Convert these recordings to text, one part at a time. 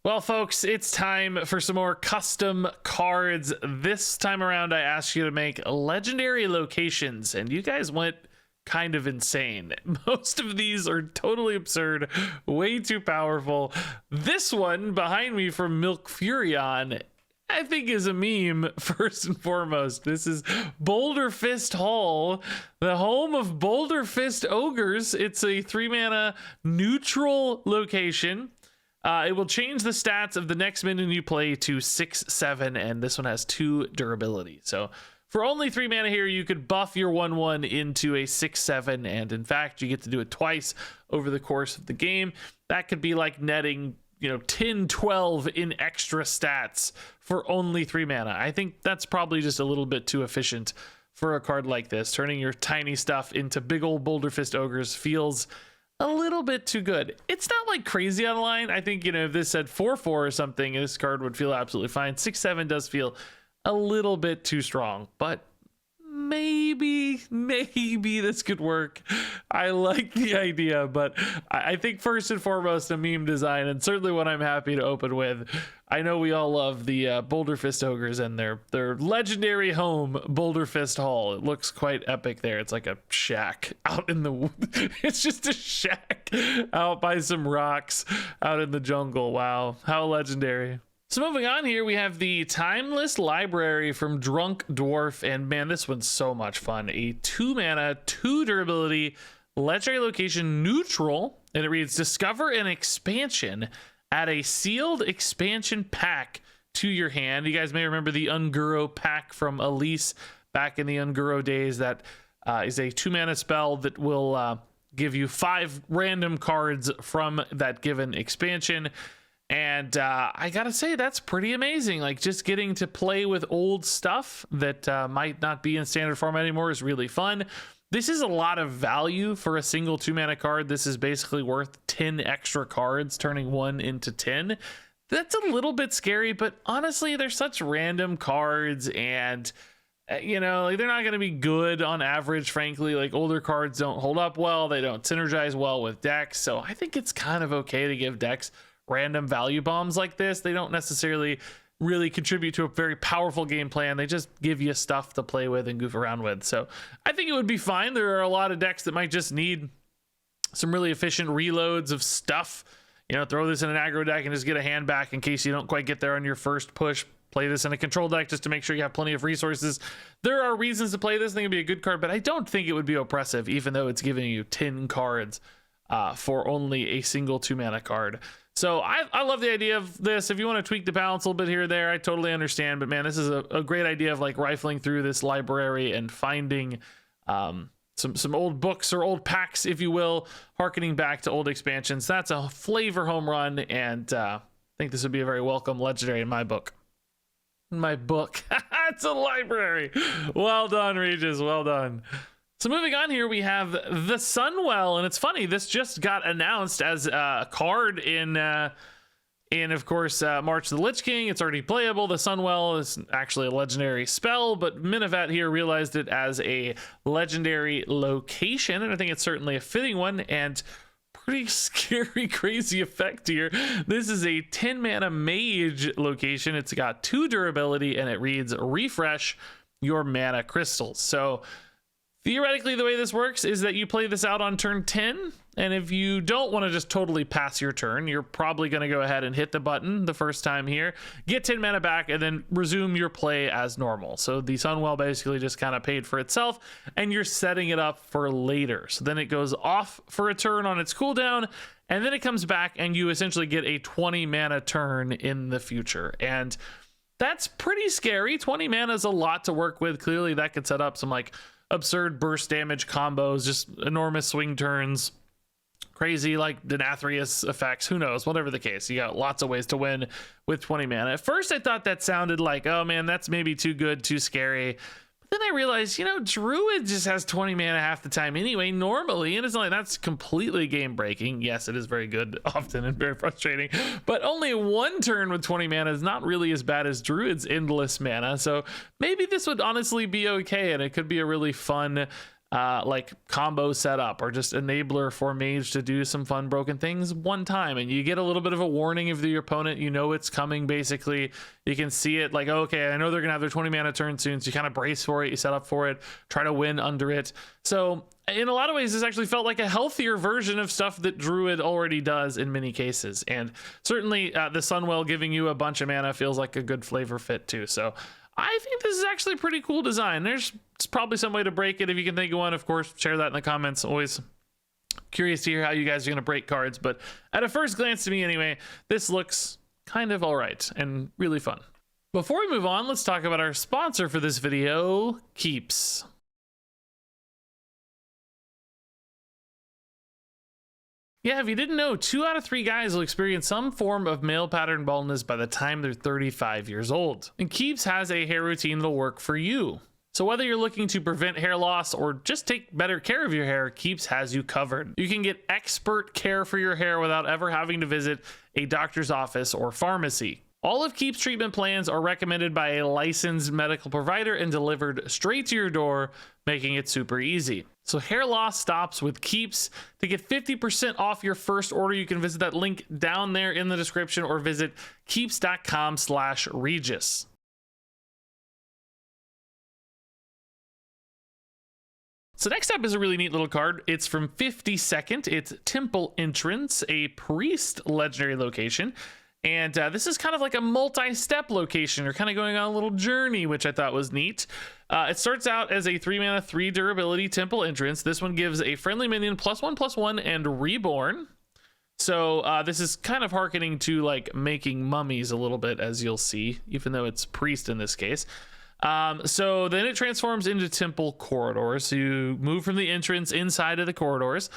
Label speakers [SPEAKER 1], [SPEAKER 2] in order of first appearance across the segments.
[SPEAKER 1] Well, folks, it's time for some more custom cards. This time around, I asked you to make legendary locations, and you guys went kind of insane. Most of these are totally absurd, way too powerful. This one behind me from Milk Furion, I think is a meme first and foremost. This is Boulder Fist Hall, the home of Boulder Fist Ogres. It's a 3-mana neutral location. It will change the stats of the next minion you play to 6/7, and this one has 2 durability. So for only 3 mana here, you could buff your 1/1 into a 6/7, and in fact, you get to do it twice over the course of the game. That could be like netting, 10, 12 in extra stats for only 3 mana. I think that's probably just a little bit too efficient for a card like this. Turning your tiny stuff into big old Boulder Fist Ogres feels a little bit too good. It's not like crazy online. I think, if this said 4/4 or something, this card would feel absolutely fine. 6/7 does feel a little bit too strong, but maybe this could work. I like the idea, but I think first and foremost a meme design, and certainly one I'm happy to open with. I know we all love the Boulder Fist Ogres and their legendary home, Boulder Fist Hall. It looks quite epic there. It's like a shack out in the it's just a shack out by some rocks out in the jungle. Wow, how legendary. So moving on here, we have the Timeless Library from Drunk Dwarf, and man, this one's so much fun. A 2 mana, 2 durability, legendary location neutral, and it reads, discover an expansion, add a sealed expansion pack to your hand. You guys may remember the Unguro pack from Elise back in the Unguro days. That is a 2 mana spell that will give you 5 random cards from that given expansion. And I gotta say, that's pretty amazing. Like, just getting to play with old stuff that might not be in standard format anymore is really fun. This is a lot of value for a single 2 mana card. This is basically worth 10 extra cards, turning 1 into 10. That's a little bit scary, but honestly, they're such random cards, and they're not going to be good on average, frankly. Like, older cards don't hold up well, they don't synergize well with decks, so I think it's kind of okay to give decks random value bombs like this. They don't necessarily really contribute to a very powerful game plan. They just give you stuff to play with and goof around with. So I think it would be fine. There are a lot of decks that might just need some really efficient reloads of stuff. Throw this in an aggro deck and just get a hand back in case you don't quite get there on your first push. Play this in a control deck just to make sure you have plenty of resources. There are reasons to play this. I think it'd be a good card, but I don't think it would be oppressive, even though it's giving you 10 cards for only a single 2 mana card. So I love the idea of this. If you want to tweak the balance a little bit here or there, I totally understand. But man, this is a great idea of like rifling through this library and finding some old books or old packs, if you will, harkening back to old expansions. That's a flavor home run, and I think this would be a very welcome legendary in my book. It's a library. Well done, Regis. Well done. So moving on here, we have the Sunwell, and it's funny, this just got announced as a card in of course, March of the Lich King. It's already playable. The Sunwell is actually a legendary spell, but Minivat here realized it as a legendary location, and I think it's certainly a fitting one, and pretty scary, crazy effect here. This is a 10 mana mage location. It's got 2 durability, and it reads, refresh your mana crystals. So theoretically, the way this works is that you play this out on turn 10, and if you don't want to just totally pass your turn, you're probably going to go ahead and hit the button the first time here, get 10 mana back, and then resume your play as normal. So the Sunwell basically just kind of paid for itself, and you're setting it up for later. So then it goes off for a turn on its cooldown, and then it comes back, and you essentially get a 20 mana turn in the future. And that's pretty scary. 20 mana is a lot to work with. Clearly, that could set up some like absurd burst damage combos, just enormous swing turns, crazy like Denathrius effects, who knows, whatever the case. You got lots of ways to win with 20 mana. At first I thought that sounded like, oh man, that's maybe too good, too scary. Then I realized, Druid just has 20 mana half the time anyway, normally, and it's not like that's completely game breaking. Yes, it is very good often and very frustrating, but only 1 turn with 20 mana is not really as bad as Druid's endless mana. So maybe this would honestly be okay, and it could be a really fun like combo setup or just enabler for mage to do some fun broken things one time, and you get a little bit of a warning of the opponent. You know it's coming. Basically, you can see it like, okay, I know they're gonna have their 20 mana turn soon, so you kind of brace for it, you set up for it, try to win under it. So in a lot of ways, this actually felt like a healthier version of stuff that Druid already does in many cases, and certainly the Sunwell giving you a bunch of mana feels like a good flavor fit too. So I think this is actually a pretty cool design. There's probably some way to break it. If you can think of one, of course, share that in the comments. Always curious to hear how you guys are going to break cards. But at a first glance to me anyway, this looks kind of all right and really fun. Before we move on, let's talk about our sponsor for this video, Keeps. Yeah, if you didn't know, 2 out of 3 guys will experience some form of male pattern baldness by the time they're 35 years old. And Keeps has a hair routine that'll work for you. So whether you're looking to prevent hair loss or just take better care of your hair, Keeps has you covered. You can get expert care for your hair without ever having to visit a doctor's office or pharmacy. All of Keeps treatment plans are recommended by a licensed medical provider and delivered straight to your door, making it super easy. So hair loss stops with Keeps. To get 50% off your first order, you can visit that link down there in the description or visit keeps.com/Regis. So next up is a really neat little card. It's from 52nd. It's Temple Entrance, a priest legendary location. And this is kind of like a multi-step location. You're kind of going on a little journey, which I thought was neat. It starts out as a 3 mana, 3 durability Temple Entrance. This one gives a friendly minion +1/+1 and Reborn. So this is kind of hearkening to like making mummies a little bit, as you'll see, even though it's priest in this case. So then it transforms into Temple Corridors. So you move from the entrance inside of the corridors.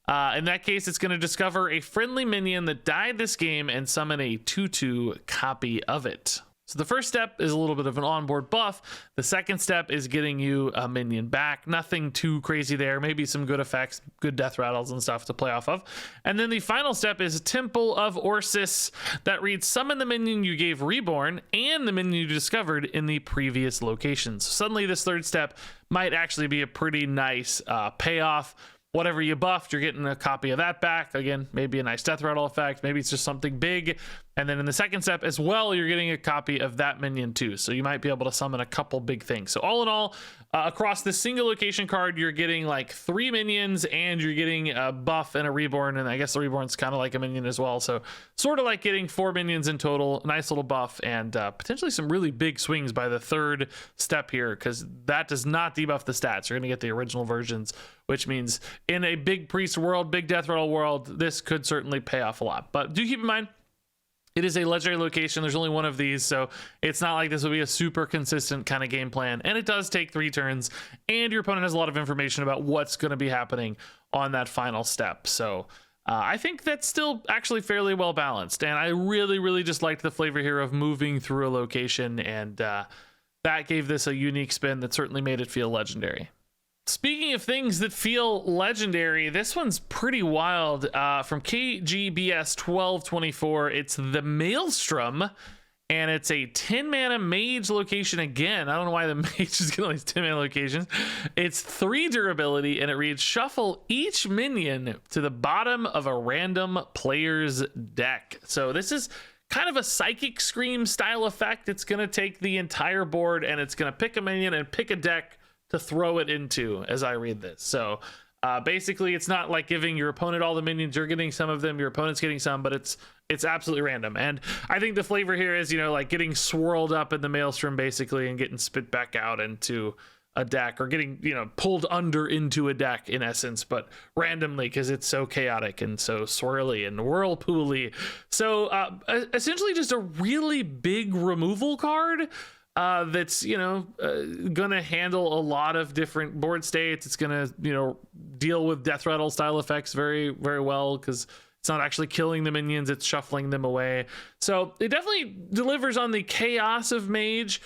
[SPEAKER 1] In that case, it's going to discover a friendly minion that died this game and summon a 2/2 copy of it. So the first step is a little bit of an onboard buff. The second step is getting you a minion back. Nothing too crazy there. Maybe some good effects, good death rattles and stuff to play off of. And then the final step is Temple of Orsis that reads summon the minion you gave Reborn and the minion you discovered in the previous locations. So suddenly this third step might actually be a pretty nice payoff. Whatever you buffed, you're getting a copy of that back. Again, maybe a nice death rattle effect. Maybe it's just something big. And then in the second step as well, you're getting a copy of that minion too. So you might be able to summon a couple big things. So all in all, across this single location card, you're getting like 3 minions and you're getting a buff and a Reborn. And I guess the Reborn's kind of like a minion as well. So sort of like getting 4 minions in total, nice little buff, and potentially some really big swings by the third step here, because that does not debuff the stats. You're going to get the original versions, which means in a big priest world, big death rattle world, this could certainly pay off a lot. But do keep in mind, it is a legendary location. There's only one of these, so it's not like this will be a super consistent kind of game plan. And it does take 3 turns, and your opponent has a lot of information about what's going to be happening on that final step. So I think that's still actually fairly well balanced. And I really, really just liked the flavor here of moving through a location, and that gave this a unique spin that certainly made it feel legendary. Speaking of things that feel legendary, this one's pretty wild. From KGBS 1224, it's the Maelstrom, and it's a 10 mana mage location again. I don't know why the mage is getting all these 10 mana locations. It's 3 durability, and it reads shuffle each minion to the bottom of a random player's deck. So this is kind of a Psychic Scream style effect. It's going to take the entire board, and it's going to pick a minion and pick a deck to throw it into, as I read this. So basically it's not like giving your opponent all the minions. You're getting some of them, your opponent's getting some, but it's absolutely random. And I think the flavor here is, you know, like getting swirled up in the Maelstrom basically and getting spit back out into a deck, or getting, you know, pulled under into a deck in essence, but randomly because it's so chaotic and so swirly and whirlpooly. So essentially just a really big removal card that's, you know, gonna handle a lot of different board states. It's gonna, you know, deal with death rattle style effects very, very well, because it's not actually killing the minions, it's shuffling them away. So it definitely delivers on the chaos of mage.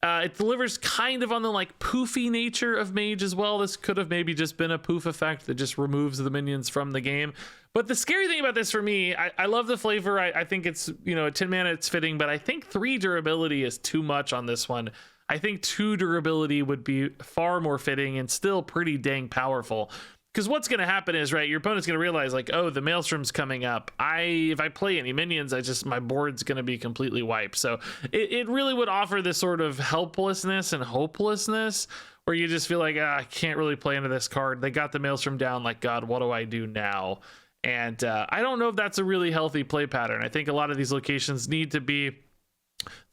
[SPEAKER 1] It delivers kind of on the like poofy nature of mage as well. This could have maybe just been a poof effect that just removes the minions from the game. But the scary thing about this for me, I love the flavor. I think it's, you know, at 10 mana it's fitting, but I think 3 durability is too much on this one. I think 2 durability would be far more fitting and still pretty dang powerful. Because what's going to happen is, right, your opponent's going to realize, like, oh, the Maelstrom's coming up. If I play any minions, my board's going to be completely wiped. So it really would offer this sort of helplessness and hopelessness where you just feel like, I can't really play into this card. They got the Maelstrom down. Like, God, what do I do now? And I don't know if that's a really healthy play pattern. I think a lot of these locations need to be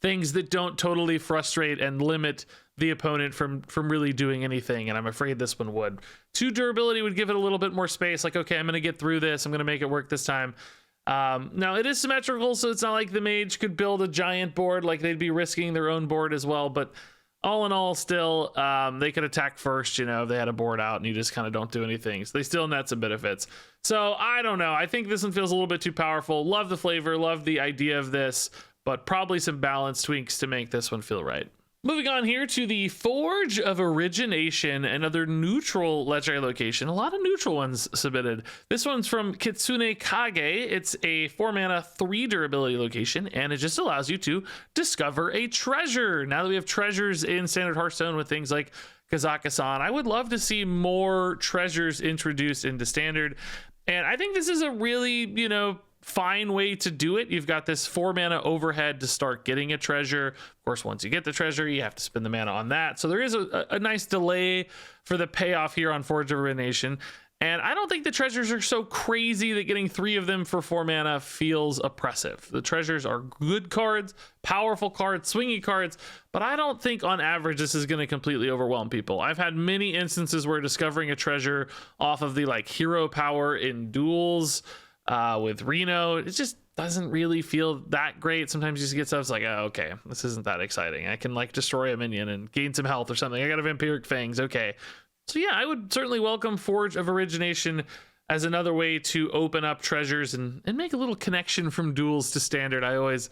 [SPEAKER 1] things that don't totally frustrate and limit the opponent from really doing anything, and I'm afraid this one would. 2 durability would give it a little bit more space, like, okay, I'm going to get through this, I'm going to make it work this time. Now it is symmetrical, so it's not like the mage could build a giant board, like they'd be risking their own board as well, but all in all, still, they could attack first, you know, if they had a board out and you just kind of don't do anything. So they still net some benefits. So I don't know. I think this one feels a little bit too powerful. Love the flavor, love the idea of this, but probably some balance tweaks to make this one feel right. Moving on here to the Forge of Origination, another neutral legendary location. A lot of neutral ones submitted. This one's from Kitsune Kage. It's a 4-mana, 3 durability location, and it just allows you to discover a treasure. Now that we have treasures in Standard Hearthstone with things like Kazaka-san, I would love to see more treasures introduced into Standard. And I think this is a really, you know, fine way to do it. You've got this 4-mana overhead to start getting a treasure. Of course, once you get the treasure, you have to spend the mana on that. So there is a nice delay for the payoff here on Forge of Origination. And I don't think the treasures are so crazy that getting 3 of them for 4 mana feels oppressive. The treasures are good cards, powerful cards, swingy cards, but I don't think on average this is going to completely overwhelm people. I've had many instances where discovering a treasure off of the like hero power in duels with Reno, it just doesn't really feel that great. Sometimes you just get stuff like, oh, okay, this isn't that exciting. I can like destroy a minion and gain some health or something. I got a Vampiric Fangs. Okay. So yeah, I would certainly welcome Forge of Origination as another way to open up treasures and make a little connection from duels to Standard. I always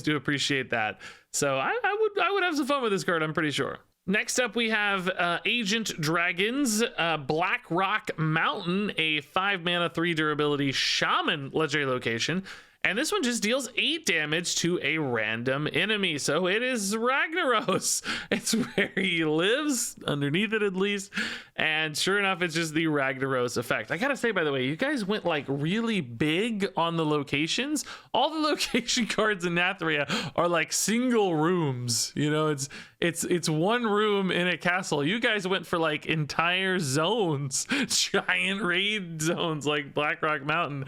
[SPEAKER 1] do appreciate that. So I would have some fun with this card, I'm pretty sure. Next up, we have Agent Dragons, Black Rock Mountain, a 5-mana, 3 durability shaman legendary location. And this one just deals 8 damage to a random enemy. So it is Ragnaros. It's where he lives, underneath it at least. And sure enough, it's just the Ragnaros effect. I gotta say, by the way, you guys went like really big on the locations. All the location cards in Nathria are like single rooms. You know, it's one room in a castle. You guys went for like entire zones, giant raid zones like Blackrock Mountain.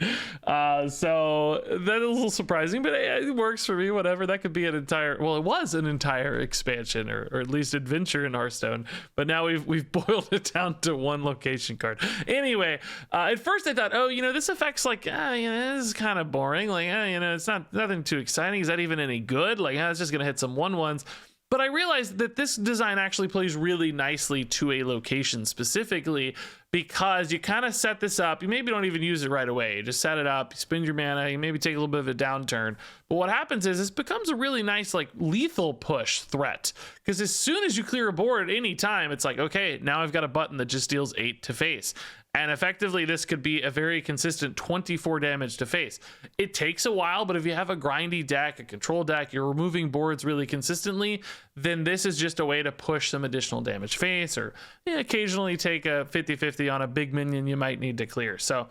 [SPEAKER 1] So that is a little surprising, but it works for me. Whatever. That could be an entire, well, it was an entire expansion or at least adventure in Hearthstone. But now we've boiled it down to one location card. Anyway, at first I thought, oh, you know, this affect's like, you know, this is kind of boring. Like, you know, it's nothing too exciting. Is that even any good? Like, it's just gonna hit some 1/1s. But I realized that this design actually plays really nicely to a location specifically because you kind of set this up. You maybe don't even use it right away. You just set it up, you spend your mana, you maybe take a little bit of a downturn. But what happens is this becomes a really nice like lethal push threat because as soon as you clear a board at any time, it's like, okay, now I've got a button that just deals 8 to face. And effectively, this could be a very consistent 24 damage to face. It takes a while, but if you have a grindy deck, a control deck, you're removing boards really consistently, then this is just a way to push some additional damage face or occasionally take a 50-50 on a big minion you might need to clear. So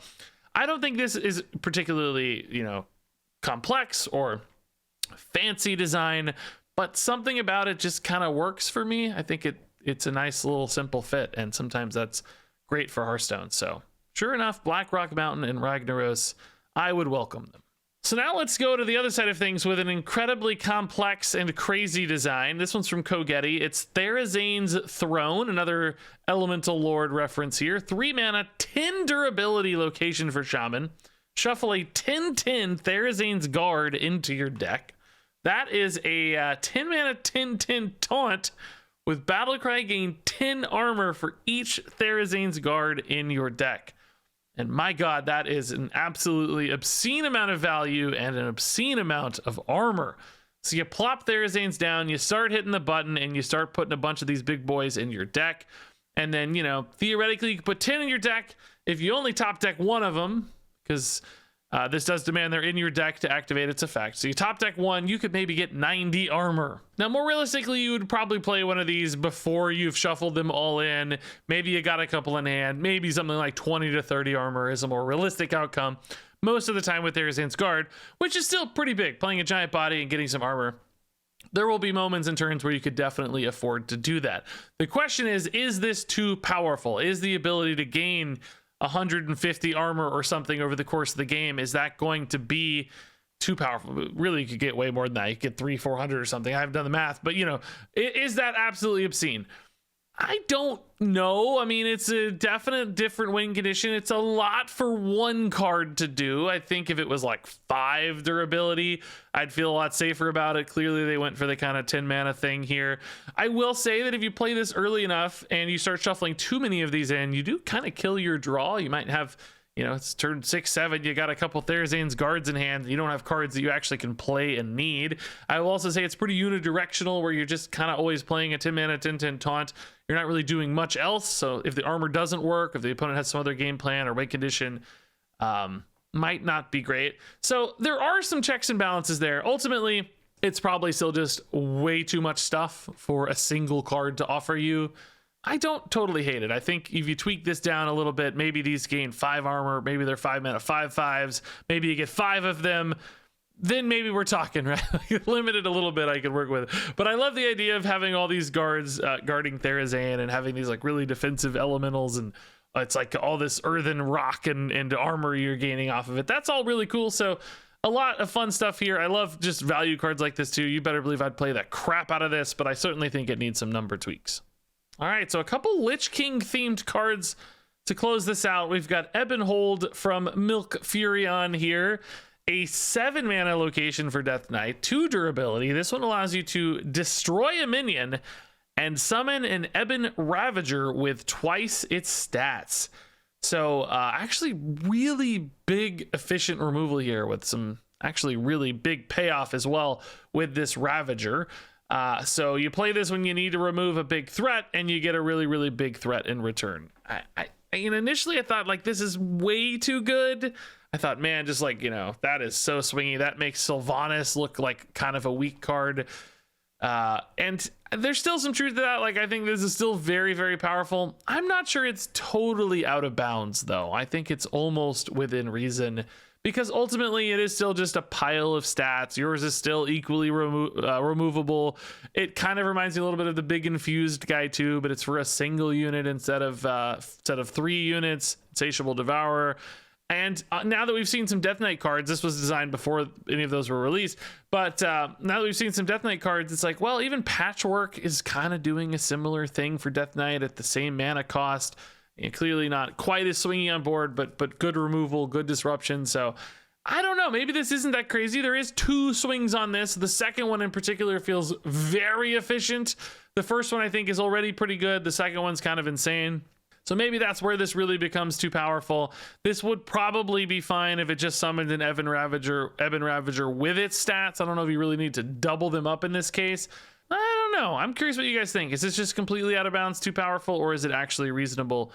[SPEAKER 1] I don't think this is particularly, you know, complex or fancy design, but something about it just kind of works for me. I think it's a nice little simple fit, and sometimes that's great for Hearthstone. So sure enough, Black Rock Mountain and Ragnaros, I would welcome them. So now let's go to the other side of things with an incredibly complex and crazy design. This one's from Kogeti. It's Therazane's Throne, another Elemental Lord reference here. 3-mana, 10 durability location for Shaman. Shuffle a 10/10 Therazane's Guard into your deck. That is a 10-mana, 10/10 taunt with Battlecry, gain 10 armor for each Therazane's Guard in your deck. And my god, that is an absolutely obscene amount of value and an obscene amount of armor. So you plop Therazane's down, you start hitting the button, and you start putting a bunch of these big boys in your deck. And then, you know, theoretically, you can put 10 in your deck if you only top deck one of them, because This does demand they're in your deck to activate its effect. So you top deck one, you could maybe get 90 armor. Now, more realistically, you would probably play one of these before you've shuffled them all in. Maybe you got a couple in hand. Maybe something like 20 to 30 armor is a more realistic outcome. Most of the time with Therazan's Guard, which is still pretty big, playing a giant body and getting some armor. There will be moments and turns where you could definitely afford to do that. The question is this too powerful? Is the ability to gain 150 armor or something over the course of the game, is that going to be too powerful? Really, you could get way more than that. You could get 300-400 or something. I haven't done the math, but you know, is that absolutely obscene? I don't know. I mean, it's a definite different win condition. It's a lot for one card to do. I think if it was like 5 durability, I'd feel a lot safer about it. Clearly, they went for the kind of 10 mana thing here. I will say that if you play this early enough and you start shuffling too many of these in, you do kind of kill your draw. You might have, you know, it's turn 6-7, you got a couple Therazan's Guards in hand, you don't have cards that you actually can play and need. I will also say it's pretty unidirectional, where you're just kind of always playing a 10 mana 10/10 taunt. You're not really doing much else. So if the armor doesn't work, if the opponent has some other game plan or win condition, might not be great. So there are some checks and balances there. Ultimately, it's probably still just way too much stuff for a single card to offer you. I don't totally hate it. I think if you tweak this down a little bit, maybe these gain 5 armor, maybe they're 5 mana 5/5s, maybe you get 5 of them, then maybe we're talking, right? Limited a little bit I could work with. But I love the idea of having all these guards guarding Therazan and having these like really defensive elementals, and it's like all this earthen rock and armor you're gaining off of it. That's all really cool. So a lot of fun stuff here. I love just value cards like this too. You better believe I'd play the crap out of this, but I certainly think it needs some number tweaks. All right, so a couple Lich King themed cards to close this out. We've got Ebb and Hold from Milk Furion here. A 7 mana location for Death Knight, 2 durability. This one allows you to destroy a minion and summon an Ebon Ravager with twice its stats. So actually really big efficient removal here, with some actually really big payoff as well with this Ravager. So you play this when you need to remove a big threat, and you get a really, really big threat in return. Initially I thought like this is way too good. I thought, man, just like, you know, that is so swingy. That makes Sylvanas look like kind of a weak card. And there's still some truth to that. Like, I think this is still very, very powerful. I'm not sure it's totally out of bounds, though. I think it's almost within reason, because ultimately it is still just a pile of stats. Yours is still equally removable. It kind of reminds me a little bit of the big infused guy too, but it's for a single unit instead of 3 units. Insatiable Devourer. And now that we've seen some Death Knight cards, this was designed before any of those were released, but now that we've seen some Death Knight cards, it's like, well, even Patchwork is kind of doing a similar thing for Death Knight at the same mana cost. And clearly not quite as swingy on board, but good removal, good disruption. So I don't know, maybe this isn't that crazy. There is 2 swings on this. The second one in particular feels very efficient. The first one I think is already pretty good. The second one's kind of insane. So maybe that's where this really becomes too powerful. This would probably be fine if it just summoned an Ebon Ravager with its stats. I don't know if you really need to double them up in this case. I don't know. I'm curious what you guys think. Is this just completely out of bounds, too powerful, or is it actually reasonable?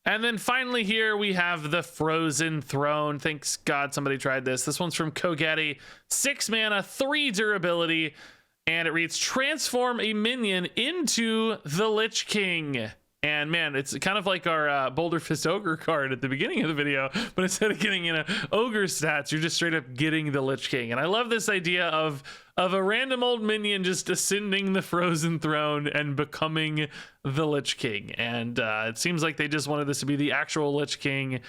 [SPEAKER 1] And then finally here we have the Frozen Throne. Thanks God somebody tried this. This one's from Kogetti. 6 mana, 3 durability, and it reads, transform a minion into the Lich King. And man, it's kind of like our Boulder Fist Ogre card at the beginning of the video, but instead of getting Ogre stats, you're just straight up getting the Lich King. And I love this idea of a random old minion just ascending the Frozen Throne and becoming the Lich King. And it seems like they just wanted this to be the actual Lich King.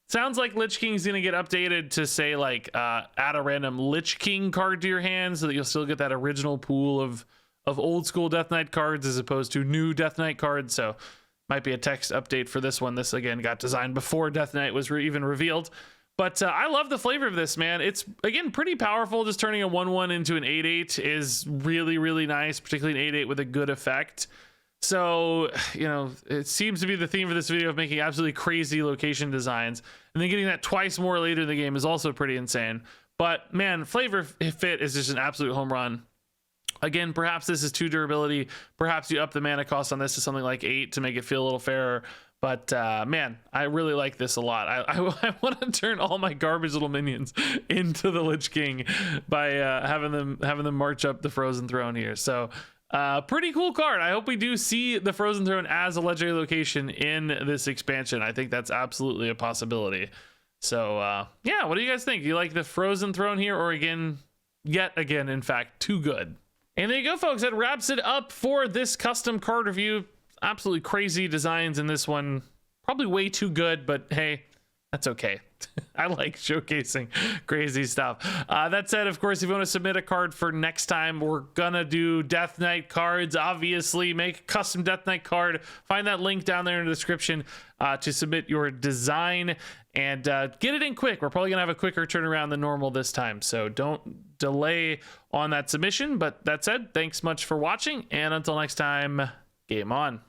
[SPEAKER 1] Sounds like Lich King's gonna get updated to say like add a random Lich King card to your hand so that you'll still get that original pool of old school Death Knight cards as opposed to new Death Knight cards. So might be a text update for this one. This again got designed before Death Knight was even revealed. But I love the flavor of this, man. It's again pretty powerful. Just turning a 1/1 into an 8/8 is really, really nice, particularly an 8/8 with a good effect. So, you know, it seems to be the theme for this video of making absolutely crazy location designs, and then getting that twice more later in the game is also pretty insane. But man, flavor fit is just an absolute home run. Again, perhaps this is 2 durability. Perhaps you up the mana cost on this to something like 8 to make it feel a little fairer. But man, I really like this a lot. I want to turn all my garbage little minions into the Lich King by having them march up the Frozen Throne here. So pretty cool card. I hope we do see the Frozen Throne as a legendary location in this expansion. I think that's absolutely a possibility. So yeah, what do you guys think? Do you like the Frozen Throne here, or yet again, in fact, too good? And there you go, folks. That wraps it up for this custom card review. Absolutely crazy designs in this one. Probably way too good, but hey, that's okay. I like showcasing crazy stuff. That said, of course, if you want to submit a card for next time, we're gonna do Death Knight cards. Obviously, make a custom Death Knight card. Find that link down there in the description to submit your design and get it in quick. We're probably gonna have a quicker turnaround than normal this time, so don't delay on that submission. But that said, thanks much for watching, and until next time, game on.